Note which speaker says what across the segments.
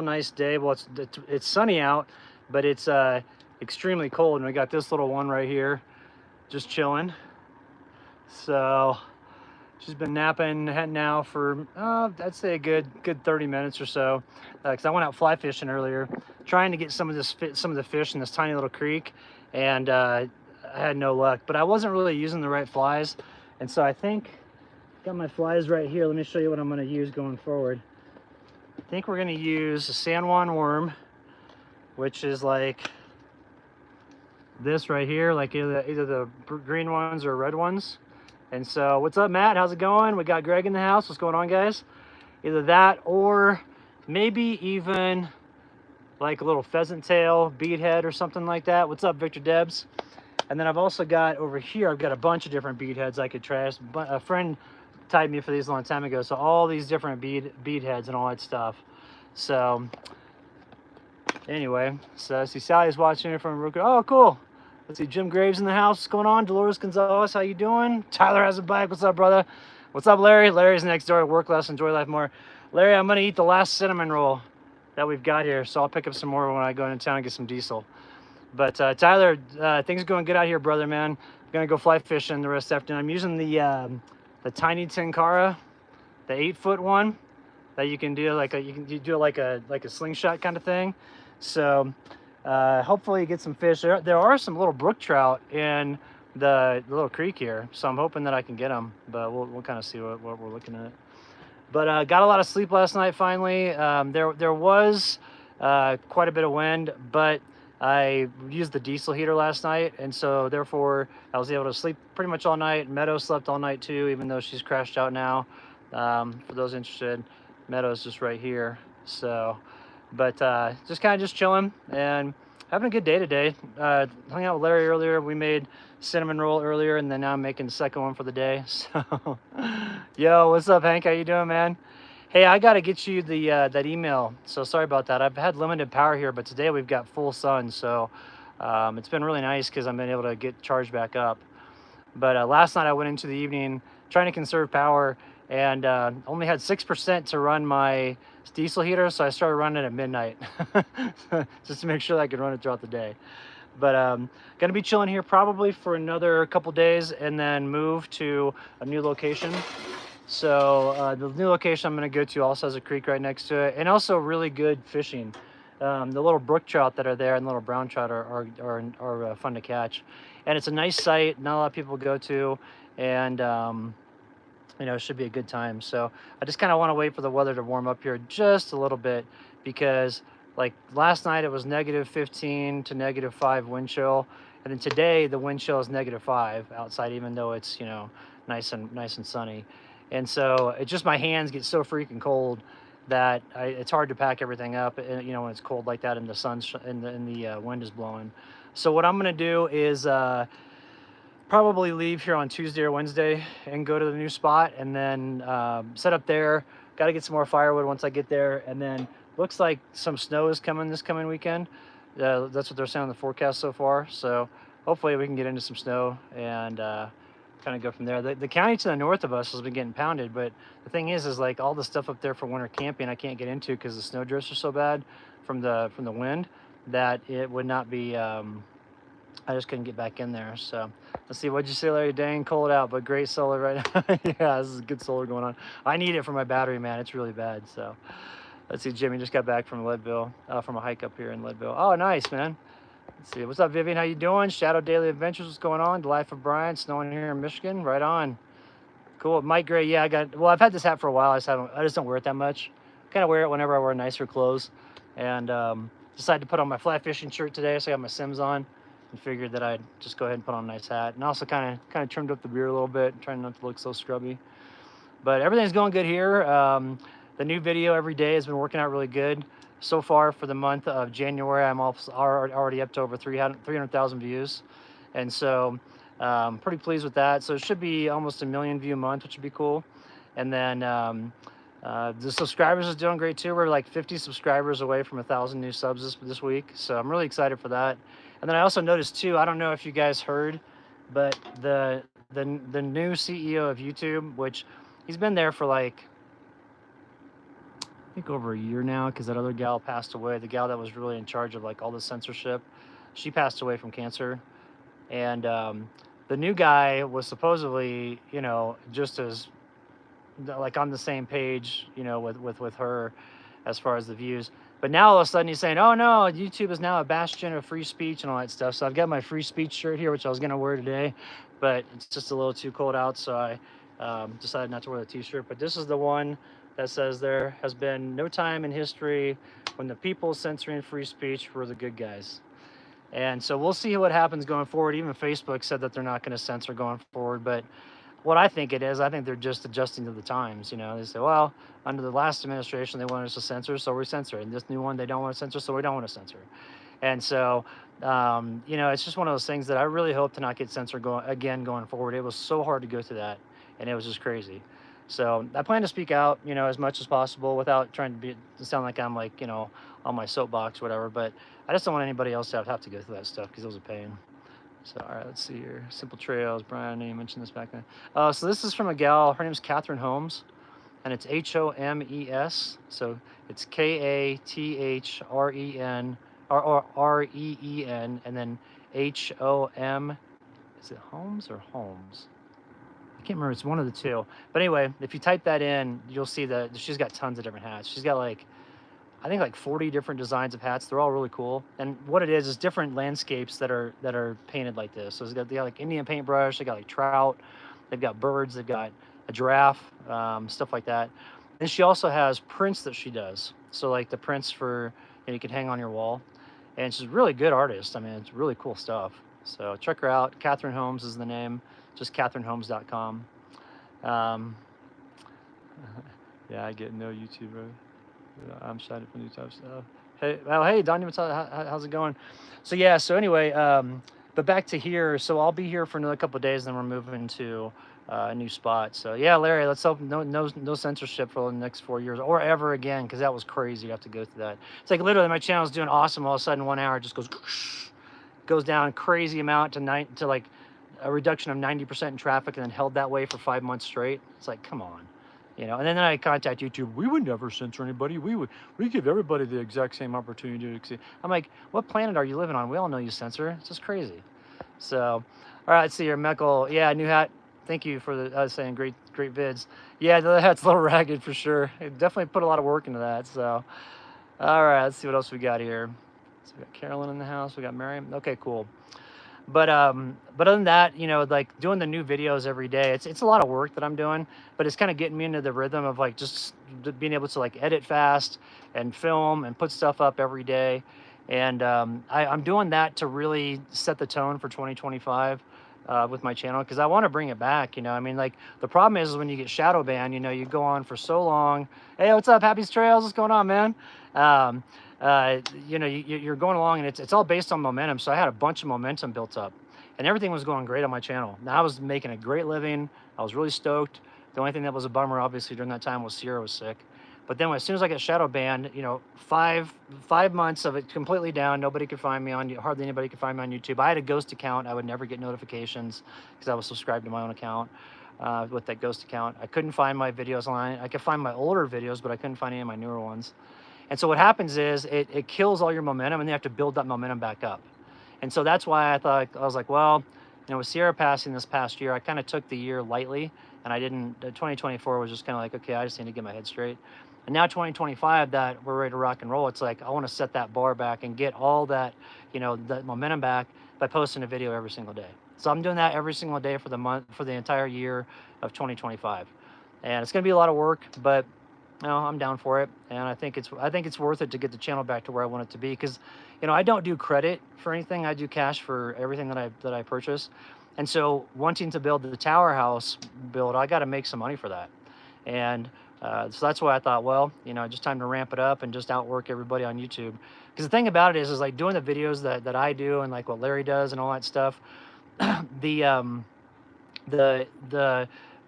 Speaker 1: nice day. Well, it's sunny out, but it's extremely cold, and we got this little one right here just chilling. So she's been napping now for I'd say a good 30 minutes or so, because I went out fly fishing earlier trying to get some of the fish in this tiny little creek, and I had no luck. But I wasn't really using the right flies, and so I think got my flies right here. Let me show you what I'm going to use going forward. I think we're going to use a San Juan worm, which is like this right here, like either the green ones or red ones. And so, what's up, Matt? How's it going? We got Greg in the house. What's going on, guys? Either that or maybe even like a little pheasant tail, bead head or something like that. What's up, Victor Debs? And then I've also got over here, I've got a bunch of different bead heads I could try. A friend tied me for these a long time ago. So all these different bead heads and all that stuff. So anyway, so I see Sally's watching it from Roku. Oh, cool. Let's see, Jim Graves in the house. What's going on? Dolores Gonzalez, how you doing? Tyler has a bike. What's up, brother? What's up, Larry? Larry's next door. Work less, enjoy life more. Larry, I'm going to eat the last cinnamon roll that we've got here, so I'll pick up some more when I go into town and get some diesel. But Tyler, things are going good out here, brother, man. I'm going to go fly fishing the rest of the afternoon. I'm using the tiny Tenkara, the 8-foot one that you can do like you do like a slingshot kind of thing. So hopefully you get some fish. There are some little brook trout in the little creek here, so I'm hoping that I can get them, but we'll kind of see what we're looking at. But got a lot of sleep last night finally. There was quite a bit of wind, but I used the diesel heater last night, and so therefore I was able to sleep pretty much all night. Meadow slept all night too, even though she's crashed out now. For those interested, Meadow's just right here. So, but just kind of chilling and having a good day today. Hung out with Larry earlier. We made cinnamon roll earlier, and then now I'm making the second one for the day. So, yo, what's up, Hank? How you doing, man? Hey, I gotta get you the that email. So sorry about that. I've had limited power here, but today we've got full sun. So it's been really nice because I've been able to get charged back up. But last night I went into the evening trying to conserve power, and only had 6% to run my diesel heater, so I started running it at midnight just to make sure that I could run it throughout the day. But gonna be chilling here probably for another couple days and then move to a new location. So the new location I'm gonna go to also has a creek right next to it, and also really good fishing. The little brook trout that are there and little brown trout are fun to catch. And it's a nice site, not a lot of people go to, and you know, it should be a good time. So I just kind of want to wait for the weather to warm up here just a little bit, because like last night it was -15 to -5 wind chill, and then today the wind chill is -5 outside, even though it's, you know, nice and sunny. And so it just, my hands get so freaking cold that it's hard to pack everything up, you know, when it's cold like that and the sun's and the wind is blowing. So what I'm gonna do is probably leave here on Tuesday or Wednesday and go to the new spot, and then set up there. Got to get some more firewood once I get there, and then looks like some snow is coming this coming weekend. That's what they're saying on the forecast so far. So hopefully we can get into some snow and kind of go from there. The county to the north of us has been getting pounded, but the thing is like all the stuff up there for winter camping I can't get into because the snow drifts are so bad from the wind that it would not be. I just couldn't get back in there. So let's see. What'd you say, Larry? Dang cold out, but great solar right now. Yeah, this is good solar going on. I need it for my battery, man. It's really bad. So let's see. Jimmy just got back from Leadville, from a hike up here in Leadville. Oh, nice, man. Let's see. What's up, Vivian? How you doing? Shadow Daily Adventures. What's going on? The Life of Brian. Snowing here in Michigan. Right on. Cool. Mike Gray. Yeah, I've had this hat for a while. I just don't wear it that much. Kind of wear it whenever I wear nicer clothes. And decided to put on my fly fishing shirt today, so I got my Sims on. And figured that I'd just go ahead and put on a nice hat, and also kind of trimmed up the beard a little bit, trying not to look so scrubby. But everything's going good here. The new video every day has been working out really good so far. For the month of January, I'm already up to over 300,000 views, and so pretty pleased with that. So it should be almost a 1 million view month, which would be cool. And then the subscribers is doing great too. We're like 50 subscribers away from 1,000 new subs this week, so I'm really excited for that. And then I also noticed too, I don't know if you guys heard, but the new CEO of YouTube, which he's been there for like think over a year now, because that other gal passed away. The gal that was really in charge of like all the censorship, she passed away from cancer. And the new guy was supposedly, you know, just as like on the same page, you know, with her as far as the views. But now all of a sudden he's saying, oh no, YouTube is now a bastion of free speech and all that stuff. So I've got my free speech shirt here, which I was gonna wear today, but it's just a little too cold out, so I decided not to wear the t-shirt. But this is the one that says there has been no time in history when the people censoring free speech were the good guys. And so we'll see what happens going forward. Even Facebook said that they're not going to censor going forward, but what I think it is, I think they're just adjusting to the times. You know, they say, well, under the last administration, they wanted us to censor, so we censor. And this new one, they don't want to censor, so we don't want to censor. And so, you know, it's just one of those things that I really hope to not get censored going forward. It was so hard to go through that, and it was just crazy. So I plan to speak out, you know, as much as possible without trying to sound like I'm like, you know, on my soapbox, whatever. But I just don't want anybody else to have to go through that stuff because it was a pain. So, all right, let's see here. Simple Trails, Brian, you mentioned this back then. So this is from a gal, her name's Catherine Holmes, and it's Homes. So it's Kathren, or Reen, and then Hom. Is it Holmes or Holmes? I can't remember, it's one of the two. But anyway, if you type that in, you'll see that she's got tons of different hats. She's got like, I think like 40 different designs of hats. They're all really cool. And what it is different landscapes that are painted like this. So they got like Indian paintbrush, they got like trout, they've got birds, they've got a giraffe, stuff like that. And she also has prints that she does. So like the prints for, you can hang on your wall. And she's a really good artist. I mean, it's really cool stuff. So check her out. Catherine Holmes is the name, just catherineholmes.com. Yeah, I get no YouTuber. I'm excited for new type stuff. Hey, well, hey, Don, how's it going? So yeah, so anyway, but back to here. So I'll be here for another couple of days, then we're moving to a new spot. So yeah, Larry, let's hope no censorship for the next 4 years or ever again, because that was crazy. You have to go through that. It's like literally my channel's doing awesome. All of a sudden, 1 hour it just goes down crazy amount to like a reduction of 90% in traffic, and then held that way for 5 months straight. It's like, come on. You know, and then I contact YouTube. We would never censor anybody. We give everybody the exact same opportunity to succeed. I'm like, what planet are you living on? We all know you censor. It's just crazy. So, all right, let's see here. Meckle, yeah, new hat. Thank you for the, I was saying, great vids. Yeah, the hat's a little ragged for sure. It definitely put a lot of work into that. So, all right, let's see what else we got here. So we got Carolyn in the house. We got Mary. Okay, cool. But other than that, you know, like doing the new videos every day, it's a lot of work that I'm doing, but it's kind of getting me into the rhythm of like just being able to like edit fast and film and put stuff up every day. And I'm doing that to really set the tone for 2025 with my channel, because I want to bring it back. You know, I mean, like the problem is when you get shadow banned, you know, you go on for so long. Hey, what's up? Happy's Trails. What's going on, man? You know, you're going along, and it's all based on momentum. So I had a bunch of momentum built up, and everything was going great on my channel. Now I was making a great living. I was really stoked. The only thing that was a bummer, obviously, during that time was Sierra was sick. But then as soon as I got shadow banned, you know, five months of it completely down. Nobody could find me hardly anybody could find me on YouTube. I had a ghost account. I would never get notifications because I was subscribed to my own account. With that ghost account, I couldn't find my videos online. I could find my older videos, but I couldn't find any of my newer ones. And so what happens is it kills all your momentum, and you have to build that momentum back up. And so that's why I was like, well, you know, with Sierra passing this past year, I kind of took the year lightly, and I didn't. 2024 was just kind of like, okay, I just need to get my head straight. And now 2025, that we're ready to rock and roll, it's like I want to set that bar back and get all that, you know, that momentum back by posting a video every single day. So I'm doing that every single day for the entire year of 2025, and it's going to be a lot of work, but no, I'm down for it, and I think it's worth it to get the channel back to where I want it to be, because, you know, I don't do credit for anything. I do cash for everything that I purchase, and so wanting to build the tower house I got to make some money for that, and so that's why I thought, well, you know, just time to ramp it up and just outwork everybody on YouTube. Because the thing about it is like doing the videos that I do and like what Larry does and all that stuff, the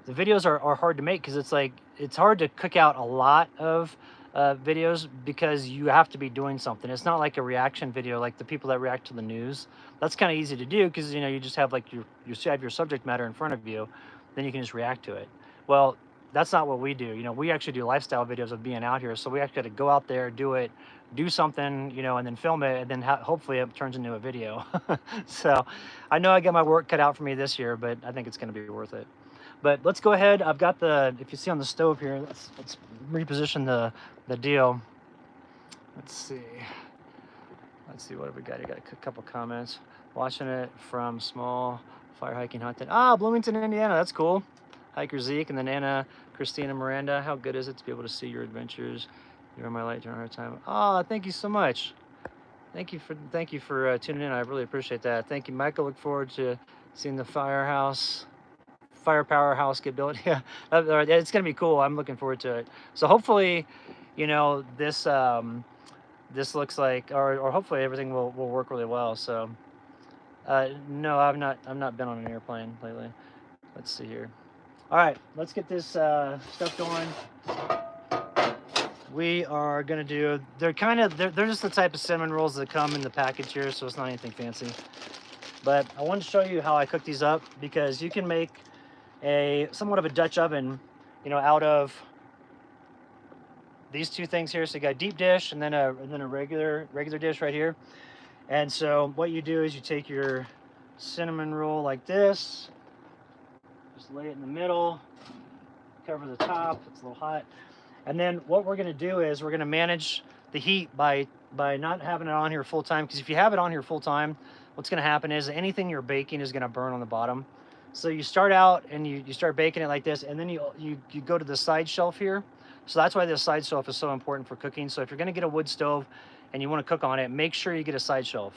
Speaker 1: videos are hard to make, because it's like it's hard to cook out a lot of videos because you have to be doing something. It's not like a reaction video like the people that react to the news. That's kind of easy to do because, you know, you just have like you have your subject matter in front of you, then you can just react to it. Well, that's not what we do. You know, we actually do lifestyle videos of being out here. So we actually got to go out there, do it, do something, you know, and then film it, and then hopefully it turns into a video. So I know I got my work cut out for me this year, but I think it's going to be worth it. But let's go ahead. I've got if you see on the stove here, let's reposition the deal. Let's see. Let's see what have we got. I got a couple comments. Watching it from small fire hiking hunting. Ah, Bloomington, Indiana. That's cool. Hiker Zeke, and then Anna, Christina, Miranda. How good is it to be able to see your adventures? You're my light during our time. Oh, thank you so much. Thank you for tuning in. I really appreciate that. Thank you, Michael. Look forward to seeing the firepower house get built. Yeah, it's gonna be cool. I'm looking forward to it. So hopefully, you know, this looks like, or hopefully everything will work really well. So no, I've not been on an airplane lately. Let's see here. All right, let's get this stuff going. We are gonna do, they're just the type of cinnamon rolls that come in the package here, so it's not anything fancy. But I wanted to show you how I cook these up, because you can make somewhat of a Dutch oven, you know, out of these two things here. So you got a deep dish and then a regular dish right here. And so what you do is you take your cinnamon roll like this, just lay it in the middle, cover the top. It's a little hot. And then what we're going to do is we're going to manage the heat by not having it on here full time, because if you have it on here full time, what's going to happen is anything you're baking is going to burn on the bottom. So you start out and you start baking it like this, and then you go to the side shelf here. So that's why this side shelf is so important for cooking. So if you're going to get a wood stove and you want to cook on it, make sure you get a side shelf,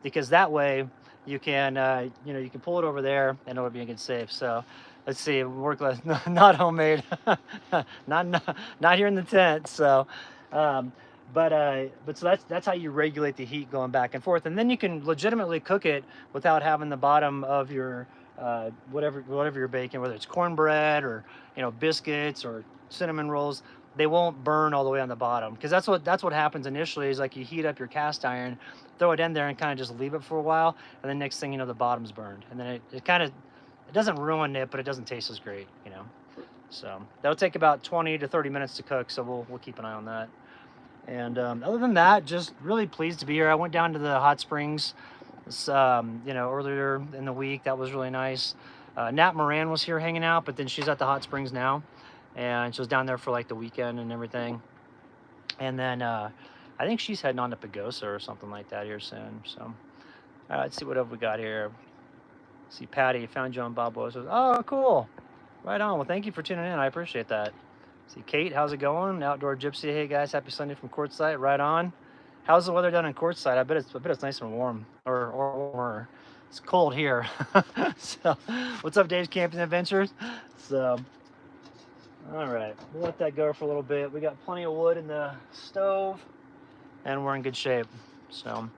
Speaker 1: because that way you can you know, you can pull it over there and it'll be a good safe. So let's see, work less, not homemade, not here in the tent. So but so that's how you regulate the heat going back and forth, and then you can legitimately cook it without having the bottom of your whatever you're baking, whether it's cornbread or, you know, biscuits or cinnamon rolls. They won't burn all the way on the bottom, because that's what happens initially, is like you heat up your cast iron, throw it in there and kind of just leave it for a while, and then next thing you know, the bottom's burned, and then it doesn't ruin it, but it doesn't taste as great, you know. So that'll take about 20 to 30 minutes to cook, so we'll keep an eye on that. And other than that, just really pleased to be here. I went down to the hot springs you know, earlier in the week. That was really nice. Nat Moran was here hanging out, but then she's at the hot springs now, and she was down there for like the weekend and everything. And then I think she's heading on to Pagosa or something like that here soon. So let's see what else we got here. See, Patty found you on Bob Bo's. Oh, cool. Right on. Well, thank you for tuning in. I appreciate that. See, Kate, how's it going? Outdoor Gypsy. Hey guys, happy Sunday from Quartzsite. Right on. How's the weather down in Quartzsite? I bet it's nice and warm, or it's cold here. So, what's up, Dave's Camping Adventures? So, all right, we'll let that go for a little bit. We got plenty of wood in the stove, and we're in good shape. So,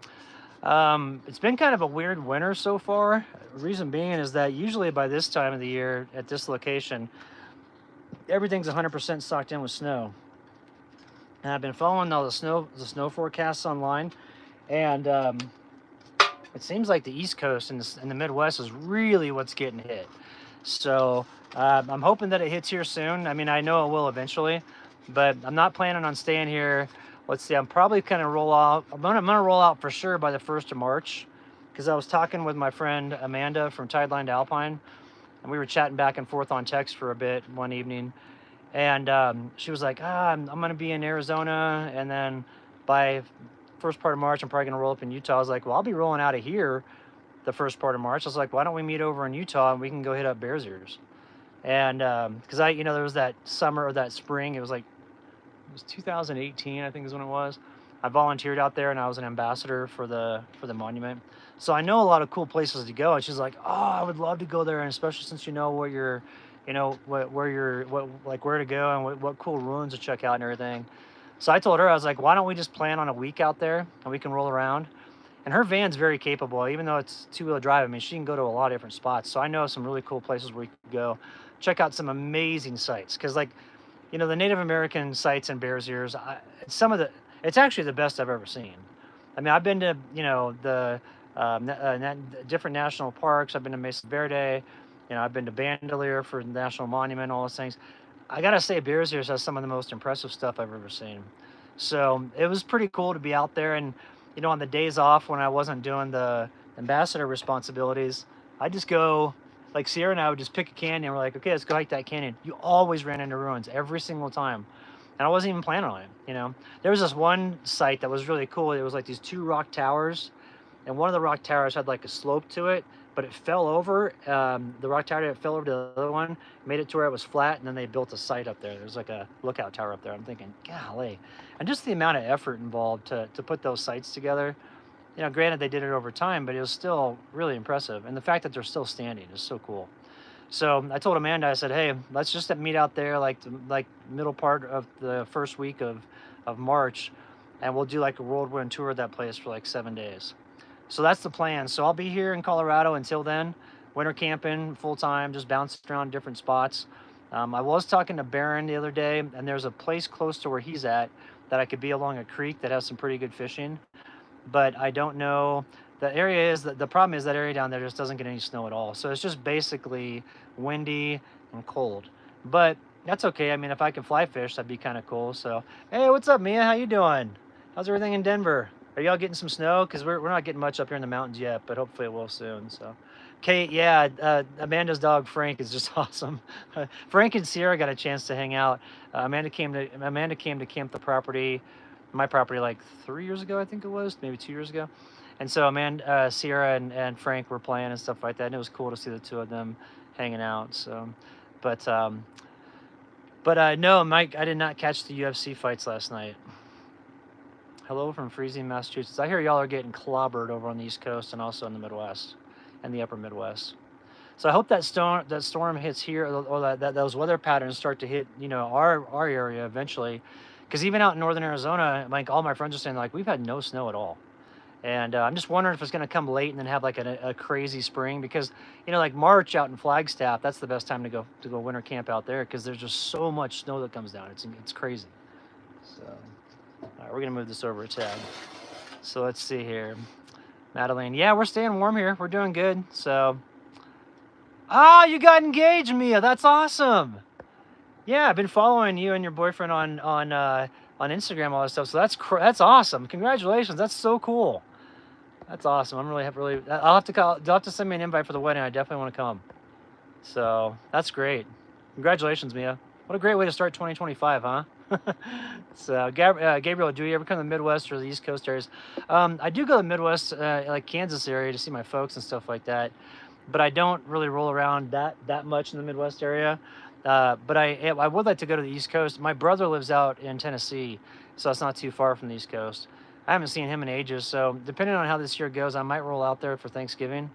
Speaker 1: it's been kind of a weird winter so far. The reason being is that usually by this time of the year at this location, everything's 100% stocked in with snow. And I've been following all the snow forecasts online, and it seems like the East Coast and the Midwest is really what's getting hit. So I'm hoping that it hits here soon. I mean, I know it will eventually, but I'm not planning on staying here. Let's see, I'm probably going to roll out. I'm gonna roll out for sure by the 1st of March, because I was talking with my friend Amanda from Tideline to Alpine, and we were chatting back and forth on text for a bit one evening. And she was like, I'm going to be in Arizona, and then by first part of March, I'm probably going to roll up in Utah. I was like, well, I'll be rolling out of here the first part of March. I was like, why don't we meet over in Utah and we can go hit up Bears Ears? And because you know, there was that summer or that spring, it was 2018, I think is when it was. I volunteered out there, and I was an ambassador for the monument. So I know a lot of cool places to go. And she's like, oh, I would love to go there, and especially since you know where you're, you know, where to go and what cool ruins to check out and everything. So I told her, I was like, why don't we just plan on a week out there and we can roll around? And her van's very capable, even though it's two-wheel drive. I mean, she can go to a lot of different spots. So I know some really cool places where we can go check out some amazing sites. Because, like, you know, the Native American sites in Bears Ears, it's actually the best I've ever seen. I mean, I've been to, you know, the different national parks. I've been to Mesa Verde. You know, I've been to Bandelier for the National Monument, all those things. I gotta say, Bears Ears has some of the most impressive stuff I've ever seen. So it was pretty cool to be out there, and on the days off when I wasn't doing the ambassador responsibilities, I just go, like Sierra and I would just pick a canyon. We're like, okay, let's go hike that canyon. You always ran into ruins every single time, and I wasn't even planning on it. There was this one site that was really cool. It was like these two rock towers, and one of the rock towers had like a slope to it, but it fell over. The rock tower, it fell over to the other one, made it to where it was flat, and then they built a site up there. There's like a lookout tower up there. I'm thinking, golly. And just the amount of effort involved to put those sites together. Granted they did it over time, but it was still really impressive. And the fact that they're still standing is so cool. So I told Amanda, I said, hey, let's just meet out there like middle part of the first week of March, and we'll do like a whirlwind tour of that place for like 7 days. So that's the plan. So I'll be here in Colorado until then, winter camping full time, just bouncing around different spots. I was talking to Barron the other day, and there's a place close to where he's at that I could be along a creek that has some pretty good fishing. But I don't know. The problem is that area down there just doesn't get any snow at all. So it's just basically windy and cold. But that's okay. I mean, if I can fly fish, that'd be kind of cool. So, hey, what's up, Mia? How you doing? How's everything in Denver? Are y'all getting some snow? Because we're not getting much up here in the mountains yet, but hopefully it will soon. So, Kate, yeah, Amanda's dog Frank is just awesome. Frank and Sierra got a chance to hang out. Amanda came to camp the property, my property, like 3 years ago, I think it was, maybe 2 years ago. And so Amanda, Sierra, and Frank were playing and stuff like that, and it was cool to see the two of them hanging out. So, but no, Mike, I did not catch the UFC fights last night. Hello from freezing Massachusetts. I hear y'all are getting clobbered over on the East Coast and also in the Midwest and the upper Midwest. So I hope that storm hits here, or that those weather patterns start to hit, our area eventually. Because even out in northern Arizona, like all my friends are saying, like we've had no snow at all. And I'm just wondering if it's going to come late and then have like a crazy spring, because like March out in Flagstaff, that's the best time to go winter camp out there, because there's just so much snow that comes down. It's crazy. So. All right, we're gonna move this over a tab. So let's see here. Madeline, yeah, we're staying warm here. We're doing good. So, you got engaged, Mia. That's awesome. Yeah, I've been following you and your boyfriend on Instagram, all that stuff. So that's awesome. Congratulations. That's so cool. That's awesome. I'm really. I'll have to send me an invite for the wedding. I definitely want to come. So that's great. Congratulations, Mia. What a great way to start 2025, huh? So, Gabriel, do you ever come to the Midwest or the East Coast areas? I do go to the Midwest, like Kansas area, to see my folks and stuff like that. But I don't really roll around that much in the Midwest area. But I would like to go to the East Coast. My brother lives out in Tennessee, so it's not too far from the East Coast. I haven't seen him in ages, so depending on how this year goes, I might roll out there for Thanksgiving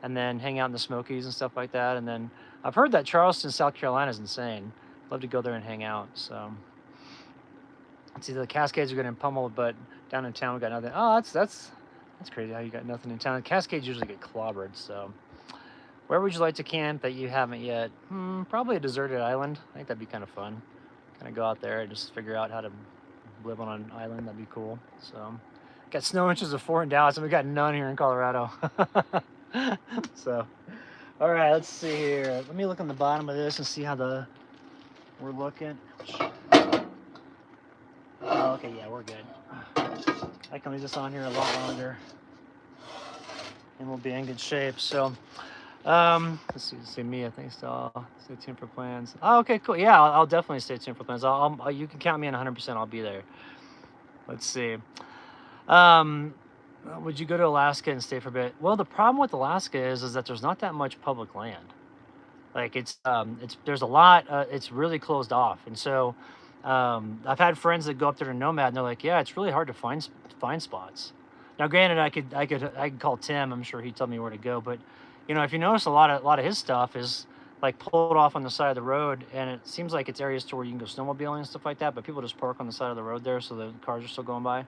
Speaker 1: and then hang out in the Smokies and stuff like that. And then I've heard that Charleston, South Carolina is insane. Love to go there and hang out. So let's see, the Cascades are getting pummeled, but down in town we got nothing. Oh, that's crazy how you got nothing in town. The Cascades usually get clobbered. So where would you like to camp that you haven't yet? Probably a deserted island. I think that'd be kind of fun. Kind of go out there and just figure out how to live on an island. That'd be cool. So got snow inches of 4 in Dallas, and we got none here in Colorado. So all right, let's see here. Let me look on the bottom of this and see how we're looking. Oh, okay, yeah, we're good. I can leave this on here a lot longer, and we'll be in good shape. So, let's see, Mia, thanks to all. Stay tuned for plans. Oh, okay, cool. Yeah, I'll definitely stay tuned for plans. You can count me in 100%. I'll be there. Let's see. Would you go to Alaska and stay for a bit? Well, the problem with Alaska is that there's not that much public land. Like there's a lot. It's really closed off, and so I've had friends that go up there to Nomad, and they're like, yeah, it's really hard to find spots. Now, granted, I could call Tim. I'm sure he'd tell me where to go. But if you notice, a lot of his stuff is like pulled off on the side of the road, and it seems like it's areas to where you can go snowmobiling and stuff like that. But people just park on the side of the road there, so the cars are still going by.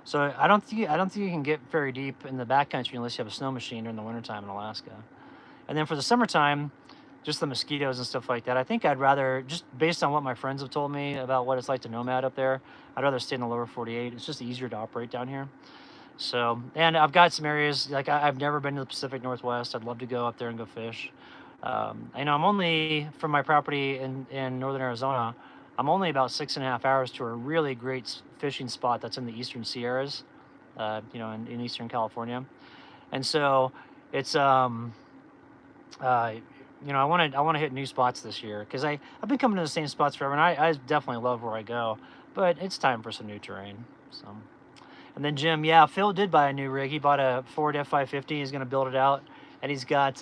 Speaker 1: So I don't think you can get very deep in the backcountry unless you have a snow machine during the wintertime in Alaska. And then for the summertime, just the mosquitoes and stuff like that. I think I'd rather, just based on what my friends have told me about what it's like to nomad up there, I'd rather stay in the lower 48. It's just easier to operate down here. So, and I've got some areas, like I've never been to the Pacific Northwest. I'd love to go up there and go fish. I know I'm only from my property in northern Arizona. I'm only about 6.5 hours to a really great fishing spot that's in the eastern Sierras, in eastern California. And so it's uh, I want to hit new spots this year because I've been coming to the same spots forever, and I definitely love where I go, but it's time for some new terrain. So. And then Jim, yeah, Phil did buy a new rig. He bought a Ford F550. He's going to build it out, and he's got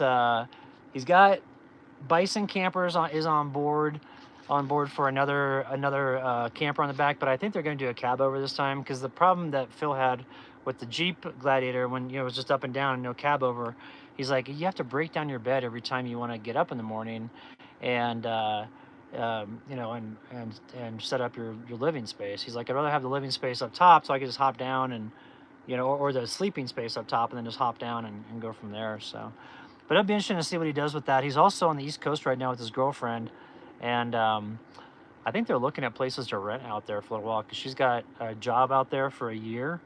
Speaker 1: Bison Campers is on board for another camper on the back. But I think they're going to do a cab over this time because the problem that Phil had with the Jeep Gladiator when it was just up and down and no cab over, he's like, you have to break down your bed every time you want to get up in the morning, and and set up your living space. He's like, I'd rather have the living space up top so I can just hop down and or the sleeping space up top and then just hop down and go from there. So, but it'll be interesting to see what he does with that. He's also on the East Coast right now with his girlfriend, and I think they're looking at places to rent out there for a little while because she's got a job out there for a year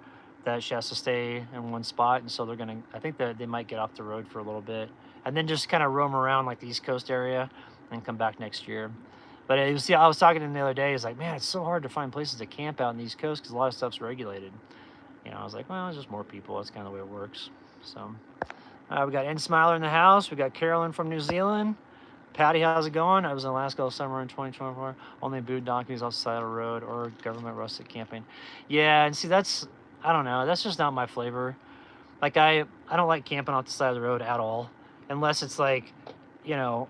Speaker 1: that she has to stay in one spot, and so I think that they might get off the road for a little bit and then just kind of roam around like the East Coast area and come back next year. But I was talking to him the other day. He's like, man, it's so hard to find places to camp out in the East Coast because a lot of stuff's regulated. I was like, well, it's just more people. That's kind of the way it works. So we got N Smiler in the house. We got Carolyn from New Zealand. Patty, how's it going? I was in Alaska all summer in 2024. Only boondockies off the side of the road or government rustic camping. Yeah, and see, I don't know. That's just not my flavor. Like, I don't like camping off the side of the road at all, unless it's like, you know,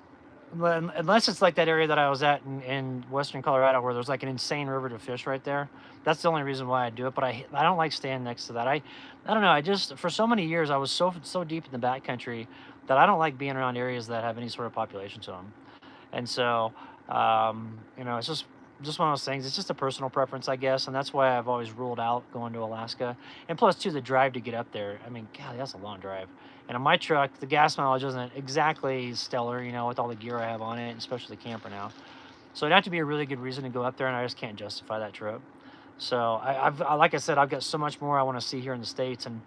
Speaker 1: unless it's like that area that I was at in western Colorado where there's like an insane river to fish right there. That's the only reason why I do it. But I don't like staying next to that. I don't know. I just for so many years I was so deep in the backcountry that I don't like being around areas that have any sort of population to them. And so it's just one of those things. It's just a personal preference, I guess, and that's why I've always ruled out going to Alaska. And plus, too, the drive to get up there. I mean, God, that's a long drive. And on my truck, the gas mileage isn't exactly stellar, with all the gear I have on it, especially the camper now. So it'd have to be a really good reason to go up there, and I just can't justify that trip. So like I said, I've got so much more I want to see here in the States. And,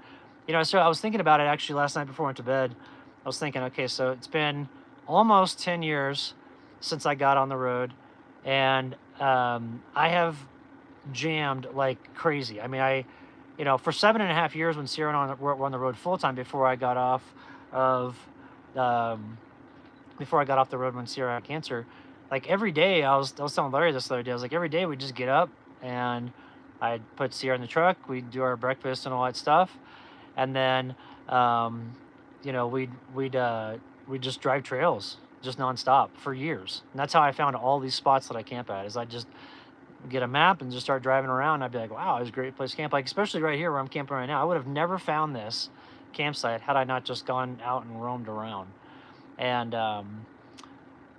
Speaker 1: so I was thinking about it actually last night before I went to bed. I was thinking, okay, so it's been almost 10 years since I got on the road, and I have jammed like crazy. I mean, for 7.5 years when Sierra and I were on the road full time before I got off of, before I got off the road when Sierra had cancer, like every day I was telling Larry this the other day. I was like, every day we just get up and I'd put Sierra in the truck. We'd do our breakfast and all that stuff, and then we'd just drive trails just nonstop for years. And that's how I found all these spots that I camp at. Is I just get a map and just start driving around. I'd be like, wow, it's a great place to camp. Like, especially right here where I'm camping right now. I would have never found this campsite had I not just gone out and roamed around. And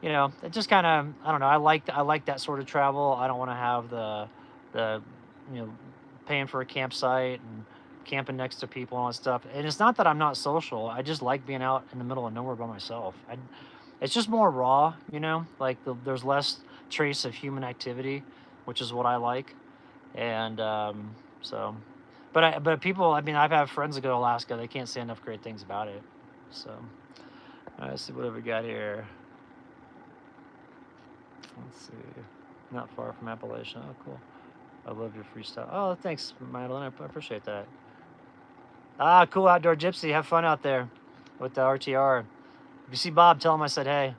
Speaker 1: it just kind of, I don't know. I like that sort of travel. I don't want to have the paying for a campsite and camping next to people and all that stuff. And it's not that I'm not social. I just like being out in the middle of nowhere by myself. It's just more raw, like there's less trace of human activity, which is what I like. And but people, I mean, I've had friends that go to Alaska. They can't say enough great things about it. So let's see what have we got here. Let's see. Not far from Appalachia. Oh, cool. I love your freestyle. Oh, thanks, Madeline. I appreciate that. Cool outdoor gypsy. Have fun out there with the RTR. If you see Bob, tell him I said hey.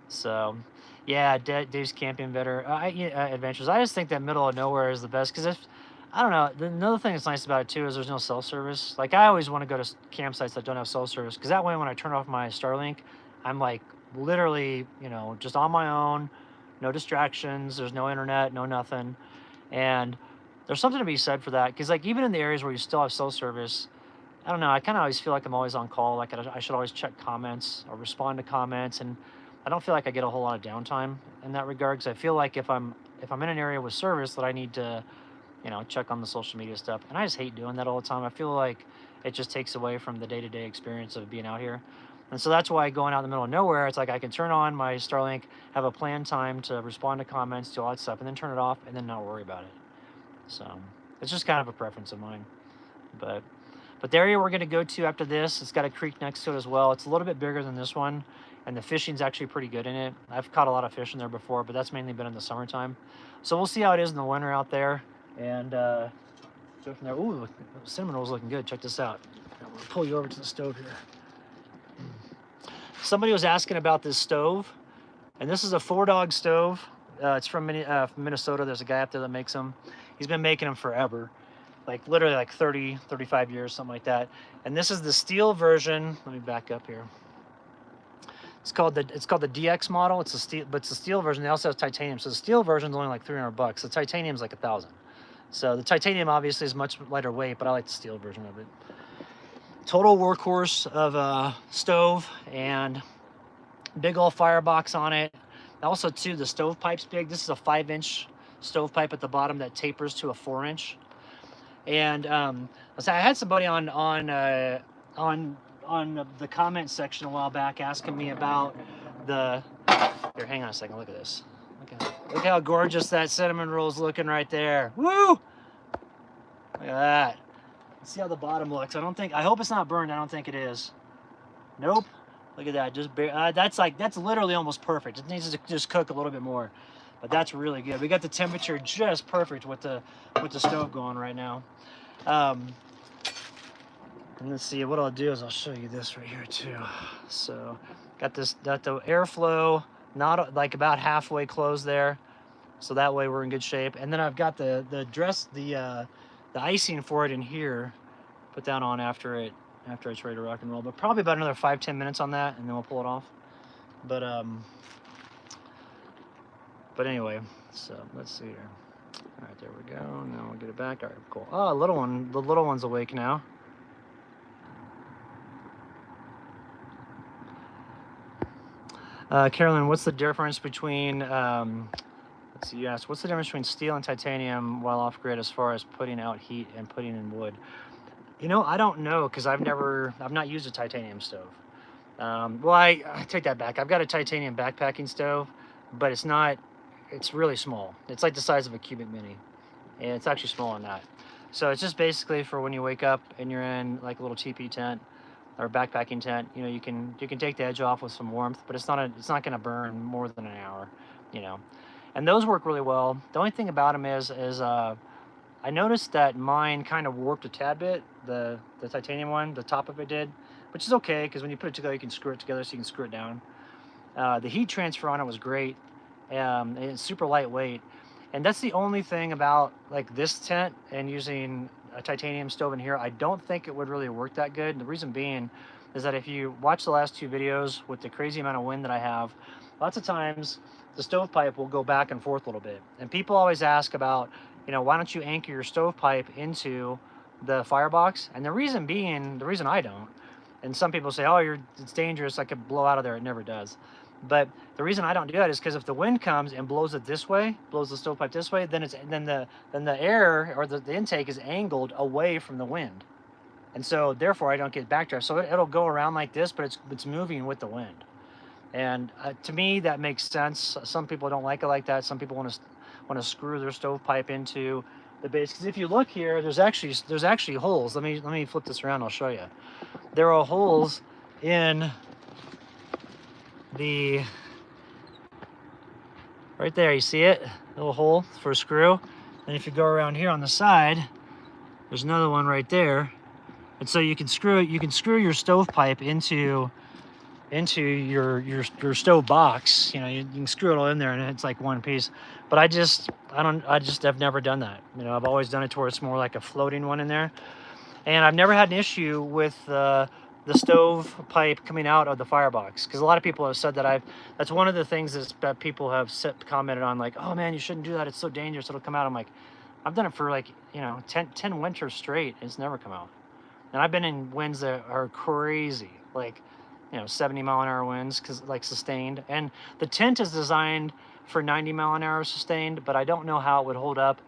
Speaker 1: So, yeah, Dave's camping adventures. I just think that middle of nowhere is the best because I don't know. Another thing that's nice about it too is there's no cell service. Like I always want to go to campsites that don't have cell service because that way when I turn off my Starlink, I'm like literally just on my own, no distractions. There's no internet, no nothing, and there's something to be said for that because like even in the areas where you still have cell service. I don't know. I kind of always feel like I'm always on call. Like I should always check comments or respond to comments, and I don't feel like I get a whole lot of downtime in that regard. Because I feel like if I'm in an area with service, that I need to, check on the social media stuff, and I just hate doing that all the time. I feel like it just takes away from the day-to-day experience of being out here, and so that's why going out in the middle of nowhere, it's like I can turn on my Starlink, have a planned time to respond to comments, do all that stuff, and then turn it off, and then not worry about it. So it's just kind of a preference of mine, But the area we're going to go to after this, it's got a creek next to it as well. It's a little bit bigger than this one. and the fishing's actually pretty good in it. I've caught a lot of fish in there before, but that's mainly been in the summertime. So we'll see how it is in the winter out there, and go from there. Ooh, cinnamon roll's looking good. Check this out. I'm gonna pull you over to the stove here. Somebody was asking about this stove, and this is a 4-dog stove. It's from Minnesota. There's a guy up there that makes them. He's been making them forever, like literally like 30, 35 years, something like that. And this is the steel version. Let me back up here. It's called the DX model. It's a steel, but it's a steel version. They also have titanium. So the steel version is only like $300. The titanium's like $1,000. So the titanium obviously is much lighter weight, but I like the steel version of it. Total workhorse of a stove, and big old firebox on it. Also too, the stovepipe's big. This is a 5-inch stovepipe at the bottom that tapers to a 4-inch. And so I had somebody on the comment section a while back asking me about the. Here, hang on a second. Look at this. Look how gorgeous that cinnamon roll is looking right there. Woo! Look at that. Let's see how the bottom looks. I hope it's not burned. I don't think it is. Nope. Look at that. Just that's literally almost perfect. It needs to just cook a little bit more, but that's really good. We got the temperature just perfect with the stove going right now. And let's see, what I'll do is I'll show you this right here too. So got the airflow not like about halfway closed there, so that way we're in good shape. And then I've got the icing for it in here, put that on after it's ready to rock and roll, but probably about another 5-10 minutes on that, and then we'll pull it off. But anyway, so let's see here. All right, there we go. Now we'll get it back. All right, cool. Oh, the little one's awake now. Carolyn, what's the difference between let's see, you asked, what's the difference between steel and titanium while off-grid as far as putting out heat and putting in wood? You know, I don't know, because I've not used a titanium stove. Well, I take that back. I've got a titanium backpacking stove, but it's really small. It's like the size of a cubic mini, and it's actually smaller than that. So it's just basically for when you wake up and you're in like a little teepee tent or backpacking tent. You know, you can take the edge off with some warmth, but it's not going to burn more than an hour. You know. And those work really well. The only thing about them is I noticed that mine kind of warped a tad bit. The titanium one, the top of it did, which is okay, because when you put it together, you can screw it together, so you can screw it down. The heat transfer on it was great. And it's super lightweight. And that's the only thing about like this tent and using a titanium stove in here. I don't think it would really work that good. And the reason being is that if you watch the last 2 videos with the crazy amount of wind that I have, lots of times the stovepipe will go back and forth a little bit. And people always ask about, you know, why don't you anchor your stovepipe into the firebox? And the reason being, the reason I don't, and some people say, oh, it's dangerous, I could blow out of there. It never does. But the reason I don't do that is because if the wind comes and blows it this way, blows the stovepipe this way, then the air or the intake is angled away from the wind, and so therefore I don't get backdraft. So it'll go around like this, but it's moving with the wind. And to me, that makes sense. Some people don't like it like that. Some people want to screw their stovepipe into the base. Because if you look here, there's actually holes. Let me flip this around. I'll show you. There are holes in the right there. You see it? A little hole for a screw. And if you go around here on the side, there's another one right there. And so you can screw your stovepipe into your stove box. You know, you can screw it all in there and it's like one piece. But I just have never done that. You know, I've always done it to where it's more like a floating one in there. And I've never had an issue with the stove pipe coming out of the firebox, because a lot of people have said that that's one of the things that people have commented on, like, oh man, you shouldn't do that, it's so dangerous, it'll come out. I'm like, I've done it for like, you know, 10 winters straight, and it's never come out. And I've been in winds that are crazy, like, you know, 70-mile-an-hour winds, because like sustained. And the tent is designed for 90-mile-an-hour sustained, but I don't know how it would hold up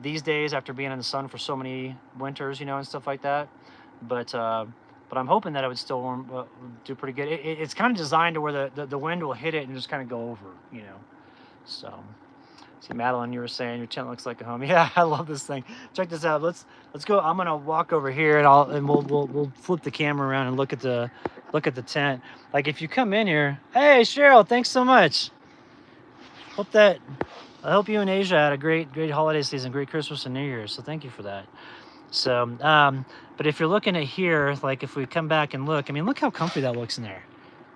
Speaker 1: these days after being in the sun for so many winters, you know, and stuff like that. But I'm hoping that it would still do pretty good. It's kind of designed to where the wind will hit it and just kind of go over, you know. So, see, Madeline, you were saying your tent looks like a home. Yeah, I love this thing. Check this out. Let's go. I'm gonna walk over here and we'll flip the camera around and look at the look at the tent. Like if you come in here, hey Cheryl, thanks so much. Hope that I hope you and Asia had a great holiday season, great Christmas and New Year's. So thank you for that. So, but if you're looking at here, like if we come back and look, I mean, look how comfy that looks in there.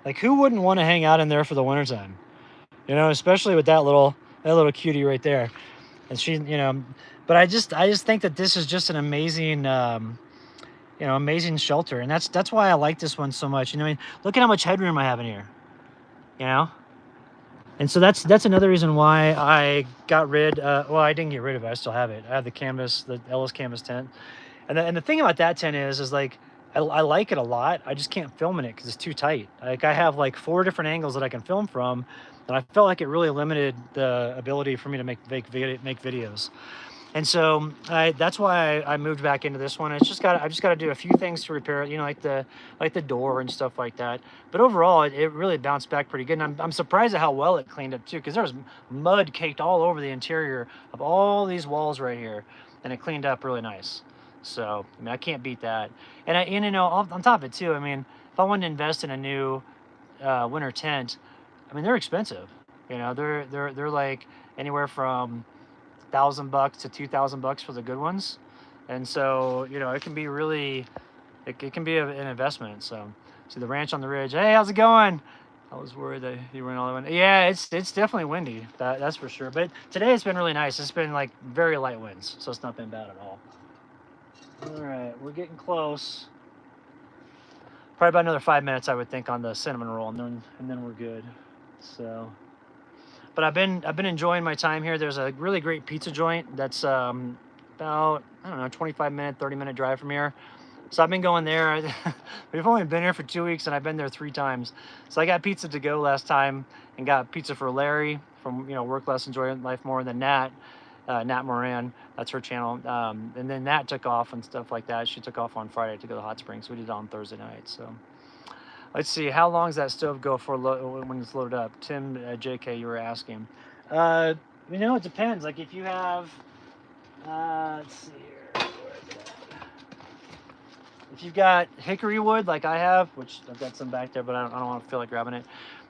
Speaker 1: Like who wouldn't want to hang out in there for the wintertime? You know, especially with that little cutie right there. And she, you know, but I just think that this is just an amazing, you know, amazing shelter, and that's why I like this one so much. You know, I mean, look at how much headroom I have in here. You know, and so that's another reason why I got rid. Well, I didn't get rid of it. I still have it. I have the canvas, the Ellis canvas tent, and the thing about that tent is like I like it a lot. I just can't film in it because it's too tight. Like I have like 4 different angles that I can film from, and I felt like it really limited the ability for me to make videos. And so that's why I moved back into this one. I just got to do a few things to repair it, you know, like the door and stuff like that. But overall, it really bounced back pretty good. And I'm surprised at how well it cleaned up too, because there was mud caked all over the interior of all these walls right here, and it cleaned up really nice. So I mean, I can't beat that. And you know, on top of it too, I mean, if I wanted to invest in a new winter tent, I mean, they're expensive. You know, they're like anywhere from $1,000 to $2,000 for the good ones, and so you know it can be really, it can be an investment. So, see the ranch on the ridge. Hey, how's it going? I was worried that you weren't all the way. Yeah, it's definitely windy. That's for sure. But today it's been really nice. It's been like very light winds, so it's not been bad at all. All right, we're getting close. Probably about another 5 minutes, I would think, on the cinnamon roll, and then we're good. So. But I've been enjoying my time here. There's a really great pizza joint that's about, I don't know, 25-minute, 30-minute drive from here. So I've been going there. We've only been here for 2 weeks, and I've been there 3 times. So I got pizza to go last time, and got pizza for Larry from, you know, Work Less, Enjoy Life More, and then Nat Moran, that's her channel. And then Nat took off and stuff like that. She took off on Friday to go to Hot Springs. We did it on Thursday night. So let's see, how long does that stove go for when it's loaded up? Tim, JK, you were asking. You know, it depends. Like if you have, let's see here, where is it at? If you've got hickory wood like I have, which I've got some back there, but I don't want to feel like grabbing it.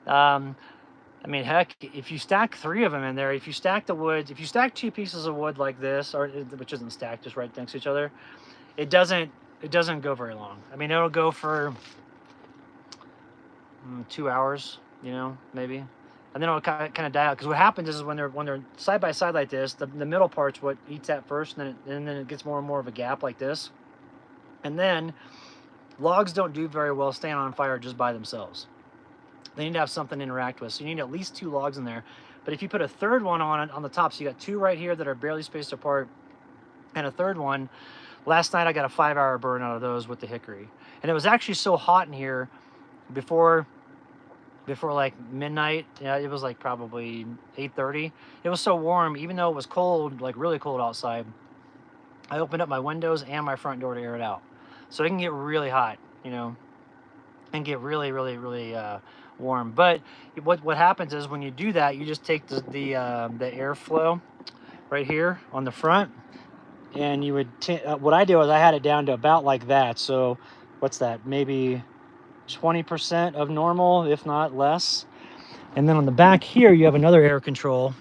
Speaker 1: I mean, heck, if you stack 3 of them in there, if you stack the wood, if you stack 2 pieces of wood like this, or which isn't stacked, just right next to each other, it doesn't go very long. I mean, it'll go for 2 hours, you know, maybe, and then it'll kind of die out. Because what happens is when they're side by side like this, the middle part's what eats at first, and then it gets more and more of a gap like this, and then logs don't do very well staying on fire just by themselves. They need to have something to interact with, so you need at least 2 logs in there. But if you put a third one on the top, so you got 2 right here that are barely spaced apart, and a third one. Last night I got a 5-hour burn out of those with the hickory, and it was actually so hot in here before like midnight. Yeah, it was like probably 8:30. It was so warm, even though it was cold, like really cold outside. I opened up my windows and my front door to air it out, so it can get really hot, you know, and get really warm. But what happens is when you do that, you just take the airflow right here on the front, and you would what I do is I had it down to about like that. So what's that? Maybe 20% of normal, if not less. And then on the back here, you have another air control.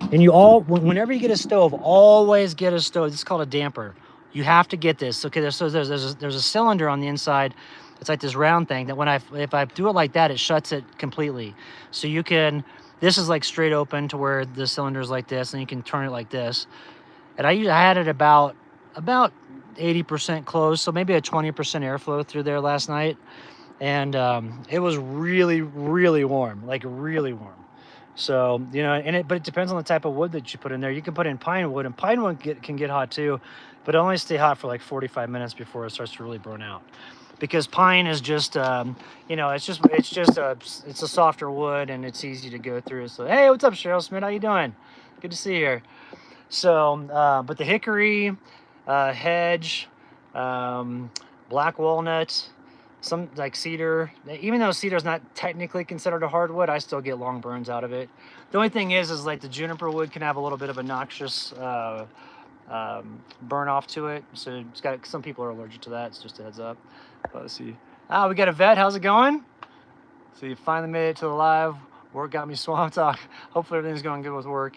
Speaker 1: And whenever you get a stove, always get a stove. This is called a damper. You have to get this. Okay, there's a cylinder on the inside. It's like this round thing that if I do it like that, it shuts it completely. So you can, this is like straight open to where the cylinder's like this, and you can turn it like this. And I had it about 80% closed, so maybe a 20% airflow through there last night. And it was really warm, like really warm. So, you know, but it depends on the type of wood that you put in there. You can put in pine wood, and pine wood can get hot too, but it only stay hot for like 45 minutes before it starts to really burn out. Because pine is just, you know, it's a softer wood, and it's easy to go through. So, hey, what's up, Cheryl Smith? How you doing? Good to see you here. So, but the hickory, hedge, black walnut, some like cedar, even though cedar is not technically considered a hardwood, I still get long burns out of it. The only thing is like the juniper wood can have a little bit of a noxious burn off to it. So some people are allergic to that. It's just a heads up. Let's see. Ah, we got a vet. How's it going? So you finally made it to the live. Work got me swamped. Hopefully everything's going good with work.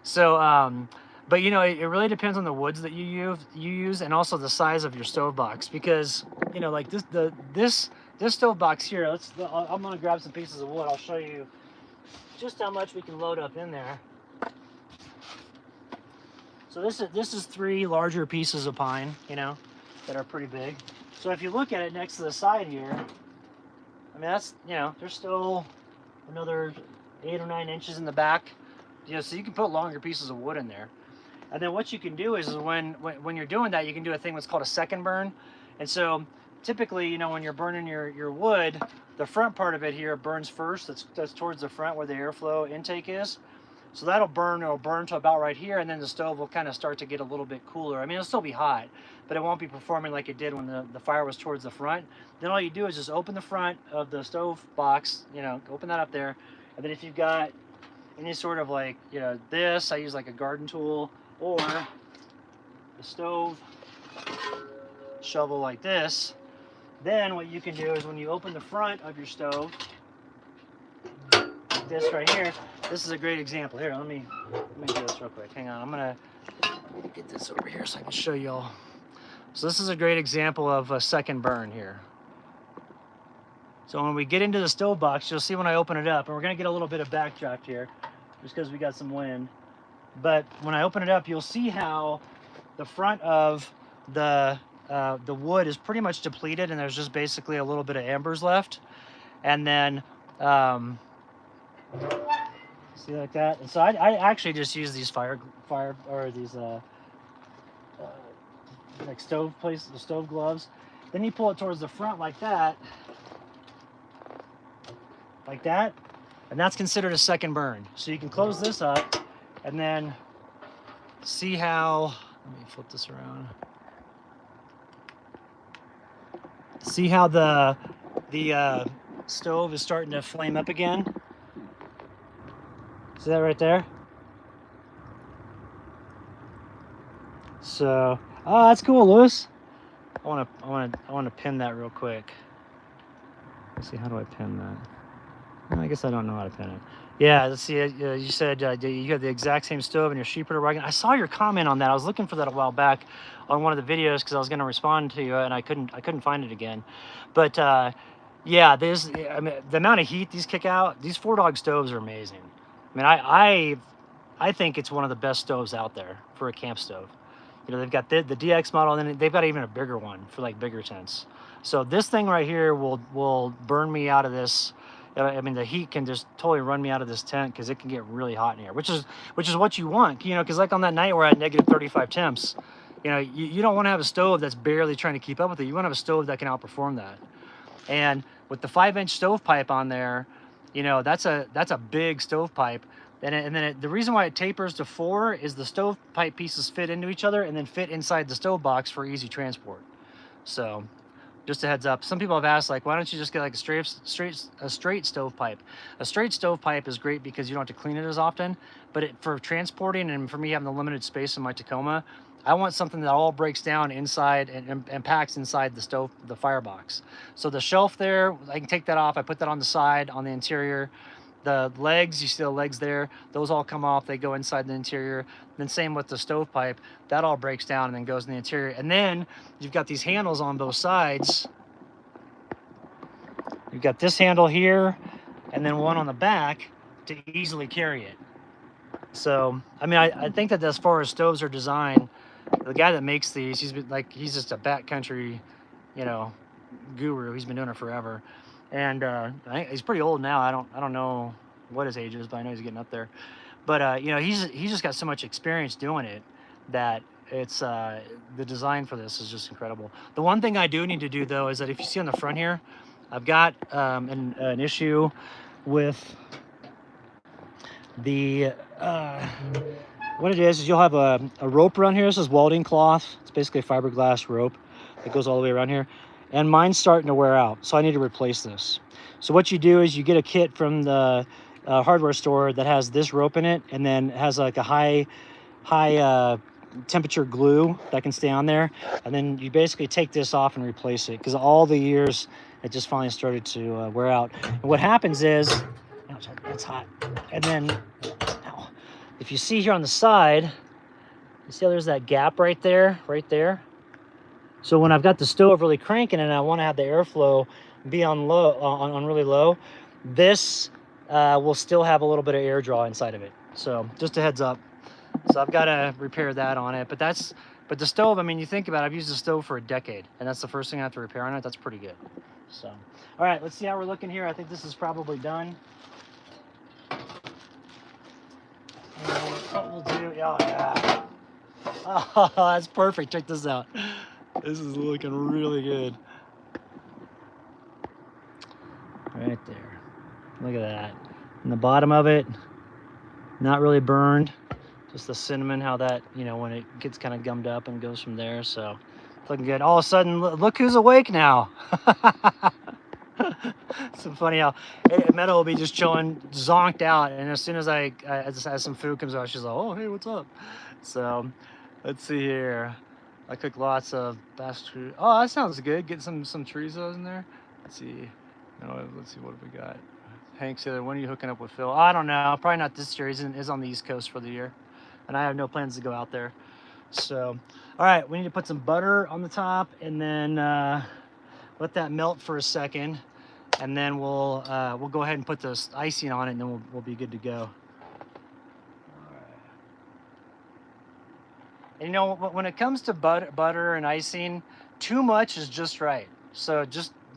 Speaker 1: So, but you know, it really depends on the woods that you use, and also the size of your stove box, because you know, like this stove box here. I'm gonna grab some pieces of wood. I'll show you just how much we can load up in there. So this is 3 larger pieces of pine, you know, that are pretty big. So if you look at it next to the side here, I mean, that's, you know, there's still another 8 or 9 inches in the back, you know, so you can put longer pieces of wood in there. And then what you can do is when you're doing that, you can do a thing that's called a second burn. And so typically, you know, when you're burning your wood, the front part of it here burns first. That's towards the front where the airflow intake is. So it'll burn to about right here, and then the stove will kind of start to get a little bit cooler. I mean, it'll still be hot, but it won't be performing like it did when the fire was towards the front. Then all you do is just open the front of the stove box, you know, open that up there. And then if you've got any sort of like, you know, this, I use like a garden tool, or the stove shovel like this. Then what you can do is when you open the front of your stove, like this right here, this is a great example. Here, let me do this real quick. Hang on, I'm gonna get this over here so I can show y'all. So this is a great example of a second burn here. So when we get into the stove box, you'll see when I open it up, and we're gonna get a little bit of backdraft here, just because we got some wind. But when I open it up, you'll see how the front of the wood is pretty much depleted, and there's just basically a little bit of embers left. And then see, like that. And so I actually just use these fire or these like stove gloves. Then you pull it towards the front like that, and that's considered a second burn. So you can close this up, and then see how, let me flip this around. See how the stove is starting to flame up again? See that right there? So, oh, that's cool, Lewis. I want to pin that real quick. Let's see, how do I pin that? I guess I don't know how to pin it. Yeah, let's see. You said you have the exact same stove in your sheeper wagon. I saw your comment on that. I was looking for that a while back on one of the videos because I was going to respond to you, and I couldn't find it again. But yeah, I mean, the amount of heat these kick out. These 4-dog stoves are amazing. I mean, I think it's one of the best stoves out there for a camp stove. You know, they've got the DX model, and then they've got even a bigger one for like bigger tents. So this thing right here will burn me out of this. I mean, the heat can just totally run me out of this tent because it can get really hot in here, which is what you want, you know, because like on that night we're at negative 35 temps, you know, you don't want to have a stove that's barely trying to keep up with it. You want to have a stove that can outperform that. And with the 5-inch stovepipe on there, you know, that's a big stovepipe. And then the reason why it tapers to 4 is the stovepipe pieces fit into each other and then fit inside the stove box for easy transport. So just a heads up. Some people have asked, like, why don't you just get like a straight stovepipe? A straight stovepipe is great because you don't have to clean it as often, but for transporting and for me having the limited space in my Tacoma, I want something that all breaks down inside and packs inside the firebox. So the shelf there, I can take that off. I put that on the side, on the interior. The legs, you see the legs there, those all come off, they go inside the interior. Then same with the stovepipe, that all breaks down and then goes in the interior. And then you've got these handles on both sides. You've got this handle here and then one on the back to easily carry it. So, I mean, I think that as far as stoves are designed, the guy that makes these, he's just a backcountry, you know, guru. He's been doing it forever. And he's pretty old now. I don't know what his age is, but I know he's getting up there. But you know, he's just got so much experience doing it that it's the design for this is just incredible. The one thing I do need to do though is that if you see on the front here, I've got an issue with the what it is you'll have a rope around here. This is welding cloth. It's basically a fiberglass rope that goes all the way around here. And mine's starting to wear out, so I need to replace this. So what you do is you get a kit from the hardware store that has this rope in it, and then it has like a high temperature glue that can stay on there, and then you basically take this off and replace it, because all the years it just finally started to wear out. And what happens is, ouch, that's hot. And then, ow, if you see here on the side, you see how there's that gap right there, So when I've got the stove really cranking and I want to have the airflow be on low, on really low, this will still have a little bit of air draw inside of it. So just a heads up. So I've got to repair that on it. But the stove, I mean, you think about it, I've used the stove for a decade, and that's the first thing I have to repair on it. That's pretty good. So, all right, let's see how we're looking here. I think this is probably done. And what we'll do, oh yeah. Oh, that's perfect. Check this out. This is looking really good. Right there. Look at that. And the bottom of it, not really burned. Just the cinnamon, how that, you know, when it gets kind of gummed up and goes from there. So it's looking good. All of a sudden, look who's awake now. It's so funny how Meadow will be just chilling, zonked out. And as soon as as some food comes out, she's like, oh, hey, what's up? So let's see here. I cook lots of backcountry. Oh, that sounds good. Get some chorizos in there. Let's see. Let's see what have we got. Hank said, when are you hooking up with Phil? I don't know. Probably not this year. He's on the East Coast for the year, and I have no plans to go out there. So, all right, we need to put some butter on the top, and then let that melt for a second, and then we'll go ahead and put this icing on it, and then we'll be good to go. And, you know, when it comes to butter and icing, too much is just right. So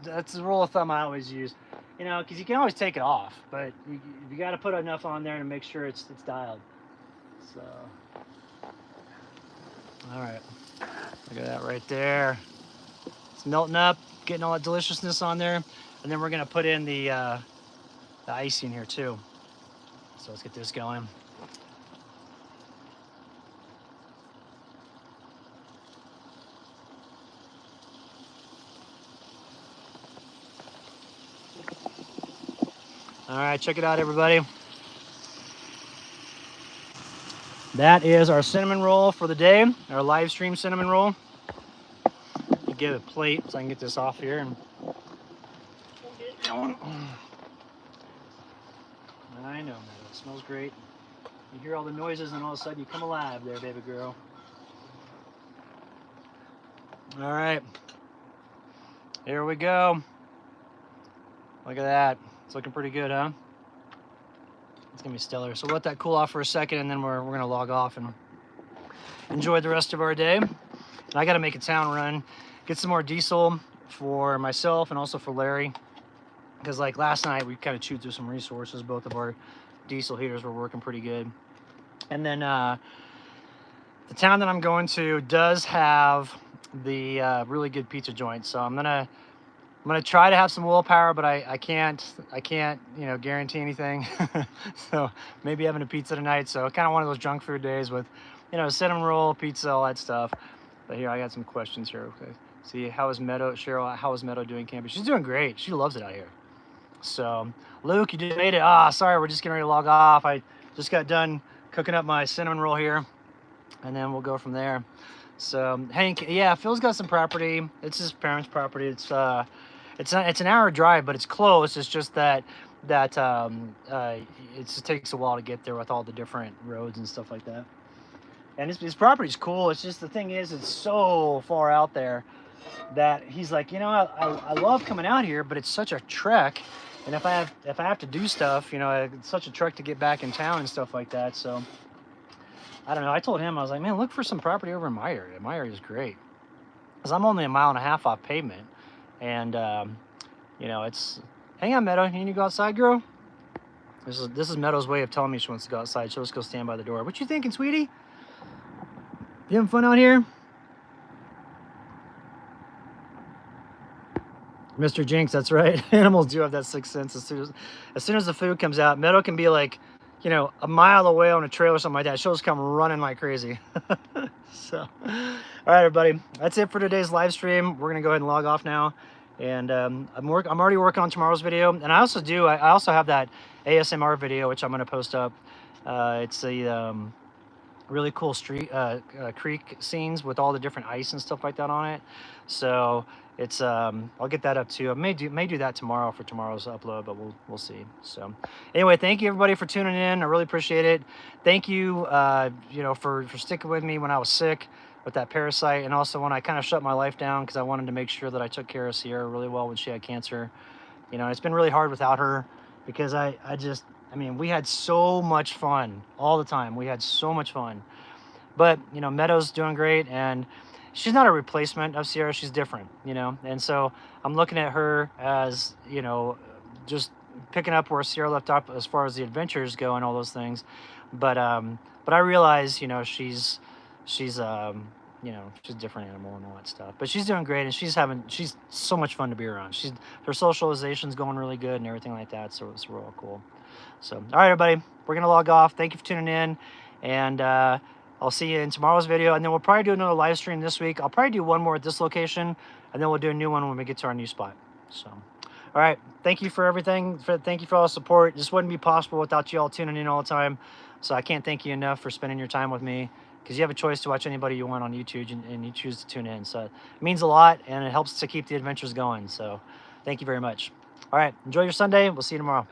Speaker 1: that's the rule of thumb I always use. You know, because you can always take it off, but you got to put enough on there to make sure it's dialed. So, all right, look at that right there. It's melting up, getting all that deliciousness on there, and then we're gonna put in the icing here too. So let's get this going. All right, check it out, everybody. That is our cinnamon roll for the day, our live stream cinnamon roll. You get a plate so I can get this off here and get it going. I know, man, it smells great. You hear all the noises and all of a sudden you come alive there, baby girl. All right, here we go. Look at that. It's looking pretty good, huh? It's gonna be stellar. So we'll let that cool off for a second, and then we're gonna log off and enjoy the rest of our day. And I gotta make a town run, get some more diesel for myself and also for Larry, because like last night we kind of chewed through some resources. Both of our diesel heaters were working pretty good. And then the town that I'm going to does have the really good pizza joint, so I'm gonna try to have some willpower, but I can't, you know, guarantee anything. So maybe having a pizza tonight. So kind of one of those junk food days with, you know, cinnamon roll, pizza, all that stuff. But here, I got some questions here. Okay. See, how is Meadow, Cheryl, how is Meadow doing camping? She's doing great. She loves it out here. So Luke, you just made it. Ah, sorry, we're just getting ready to log off. I just got done cooking up my cinnamon roll here, and then we'll go from there. So Hank, yeah, Phil's got some property. It's his parents' property. It's an hour drive, but it's close. It's just that it just takes a while to get there with all the different roads and stuff like that. And his property's cool. It's just the thing is, it's so far out there that he's like, you know, I love coming out here, but it's such a trek. And if I have to do stuff, you know, it's such a trek to get back in town and stuff like that. So I don't know. I told him, I was like, man, look for some property over in my area. My area is great, because I'm only 1.5 miles off pavement. And, you know, it's, hang on, Meadow, you need to go outside, girl? This is Meadow's way of telling me she wants to go outside. She'll just go stand by the door. What you thinking, sweetie? You having fun out here? Mr. Jinx, that's right. Animals do have that sixth sense. As soon as the food comes out, Meadow can be like, you know, 1 mile away on a trail or something like that. She'll just come running like crazy. So, all right, everybody, that's it for today's live stream. We're gonna go ahead and log off now, and I'm already working on tomorrow's video, and I also have that ASMR video which I'm gonna post up. It's a really cool creek scenes with all the different ice and stuff like that on it. So it's I'll get that up too. I may do that tomorrow for tomorrow's upload, but we'll see. So anyway, thank you everybody for tuning in. I really appreciate it. Thank you, you know, for sticking with me when I was sick with that parasite, and also when I kind of shut my life down because I wanted to make sure that I took care of Sierra really well when she had cancer. You know, it's been really hard without her because I mean, we had so much fun all the time. We had so much fun. But, you know, Meadow's doing great, and she's not a replacement of Sierra. She's different, you know. And so I'm looking at her as, you know, just picking up where Sierra left off as far as the adventures go and all those things. But I realize, you know, she's you know, she's a different animal and all that stuff. But she's doing great, and she's so much fun to be around. Her socialization's going really good and everything like that. So it's real cool. So, all right, everybody, we're gonna log off. Thank you for tuning in, and I'll see you in tomorrow's video, and then we'll probably do another live stream this week. I'll probably do one more at this location, and then we'll do a new one when we get to our new spot. So, all right, thank you for everything. Thank you for all the support. This wouldn't be possible without you all tuning in all the time. So I can't thank you enough for spending your time with me, because you have a choice to watch anybody you want on YouTube, and you choose to tune in. So it means a lot, and it helps to keep the adventures going. So thank you very much. All right, enjoy your Sunday. We'll see you tomorrow.